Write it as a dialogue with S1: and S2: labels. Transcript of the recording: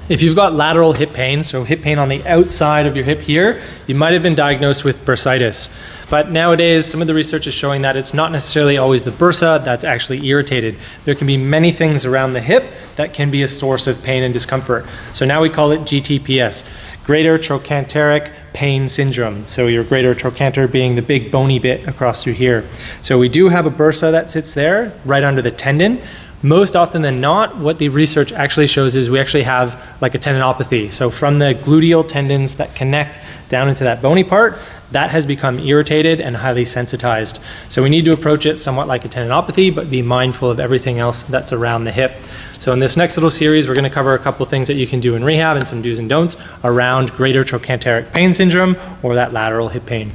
S1: If you've got lateral hip pain, so hip pain on the outside of your hip here, you might have been diagnosed with bursitis. But nowadays, some of the research is showing that it's not necessarily always the bursa that's actually irritated. There can be many things around the hip that can be a source of pain and discomfort. So now we call it GTPS, Greater Trochanteric Pain Syndrome. So your greater trochanter being the big bony bit across through here. So we do have a bursa that sits there right under the tendon. Most often than not, what the research actually shows is we actually have like a tendinopathy. So from the gluteal tendons that connect down into that bony part, that has become irritated and highly sensitized. So we need to approach it somewhat like a tendinopathy, but be mindful of everything else that's around the hip. So in this next little series, we're going to cover a couple things that you can do in rehab and some do's and don'ts around greater trochanteric pain syndrome or that lateral hip pain.